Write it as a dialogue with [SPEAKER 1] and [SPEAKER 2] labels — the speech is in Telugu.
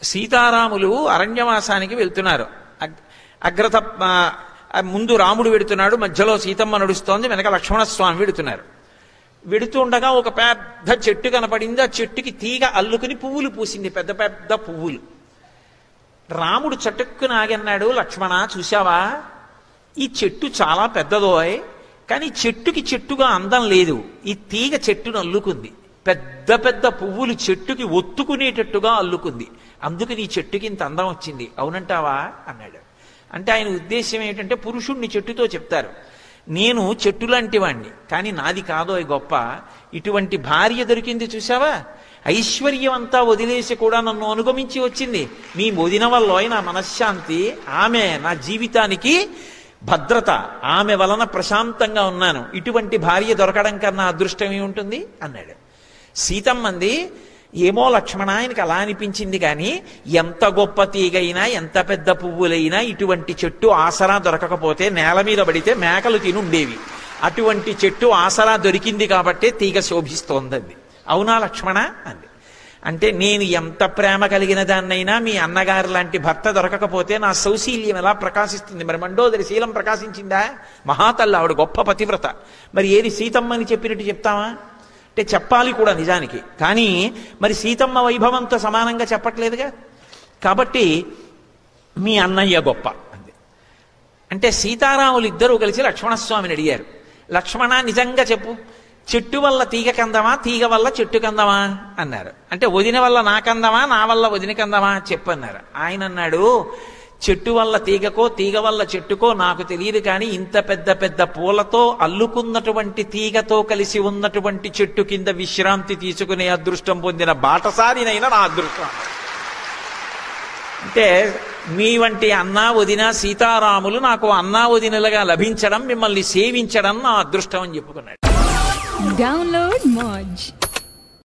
[SPEAKER 1] సీతారాములు అరణ్యవాసానికి వెళ్తున్నారు. అగ్రత ముందు రాముడు వెడుతున్నాడు, మధ్యలో సీతమ్మ నడుస్తోంది, వెనక లక్ష్మణస్వామి వెడుతున్నారు. వెడుతూ ఉండగా ఒక పెద్ద చెట్టు కనపడింది. ఆ చెట్టుకి తీగ అల్లుకుని పువ్వులు పూసింది, పెద్ద పెద్ద పువ్వులు. రాముడు చటుక్కున ఆగన్నాడు, లక్ష్మణ చూశావా, ఈ చెట్టు చాలా పెద్దదోయ్, కానీ చెట్టుకి చెట్టుగా అందం లేదు. ఈ తీగ చెట్టును అల్లుకుంది, పెద్ద పెద్ద పువ్వులు చెట్టుకి ఒత్తుకునేటట్టుగా అల్లుకుంది, అందుకని ఈ చెట్టుకి ఇంత అందం వచ్చింది, అవునంటావా అన్నాడు. అంటే ఆయన ఉద్దేశం ఏమిటంటే, పురుషుణ్ణి చెట్టుతో చెప్తారు, నేను చెట్టు లాంటి వాణ్ణి, కానీ నాది కాదో గొప్ప, ఇటువంటి భార్య దొరికింది చూసావా, ఐశ్వర్యం అంతా వదిలేసి కూడా నన్ను అనుగమించి వచ్చింది, మీ వదిన వల్ల నా మనశ్శాంతి, ఆమె నా జీవితానికి భద్రత, ఆమె వలన ప్రశాంతంగా ఉన్నాను, ఇటువంటి భార్య దొరకడం కన్నా అదృష్టం ఏముంటుంది అన్నాడు. సీతమ్మంది, ఏమో లక్ష్మణ ఆయనకి అలా అనిపించింది, కానీ ఎంత గొప్ప తీగైనా ఎంత పెద్ద పువ్వులైనా ఇటువంటి చెట్టు ఆసరా దొరకకపోతే నేల మీద పడితే మేకలు తినుండేవి, అటువంటి చెట్టు ఆసరా దొరికింది కాబట్టే తీగ శోభిస్తోందంది. అవునా లక్ష్మణ అంది. అంటే నేను ఎంత ప్రేమ కలిగిన దాన్నైనా మీ అన్నగారు లాంటి భర్త దొరకకపోతే నా సౌశీల్యం ఎలా ప్రకాశిస్తుంది? మరి మండోదరి శీలం ప్రకాశించిందా? మహాతల్లి, ఆవిడ గొప్ప పతివ్రత, మరి ఏది సీతమ్మని చెప్పినట్టు చెప్తావా అంటే చెప్పాలి కూడా నిజానికి, కానీ మరి సీతమ్మ వైభవంతో సమానంగా చెప్పట్లేదుగా, కాబట్టి మీ అన్నయ్య గొప్ప అంది. అంటే సీతారాములు ఇద్దరూ కలిసి లక్ష్మణస్వామిని అడిగారు, లక్ష్మణ నిజంగా చెప్పు, చెట్టు వల్ల తీగ కందమా, తీగ వల్ల చెట్టు కందమా అన్నారు. అంటే వదిన వల్ల నా కందమా, నా వల్ల వదిన కందమా చెప్పన్నారు. ఆయన అన్నాడు, చెట్టు వల్ల తీగకో తీగ వల్ల చెట్టుకో నాకు తెలియదు, కానీ ఇంత పెద్ద పెద్ద పూలతో అల్లుకున్నటువంటి తీగతో కలిసి ఉన్నటువంటి చెట్టు కింద విశ్రాంతి తీసుకునే అదృష్టం పొందిన బాటసారినైనా నా అదృష్టం. అంటే మీ వంటి అన్నా వదిన సీతారాములు నాకు అన్నా వదినలుగా లభించడం, మిమ్మల్ని సేవించడం నా అదృష్టం అని చెప్పుకున్నాడు.
[SPEAKER 2] డౌన్లోడ్ మోజ్.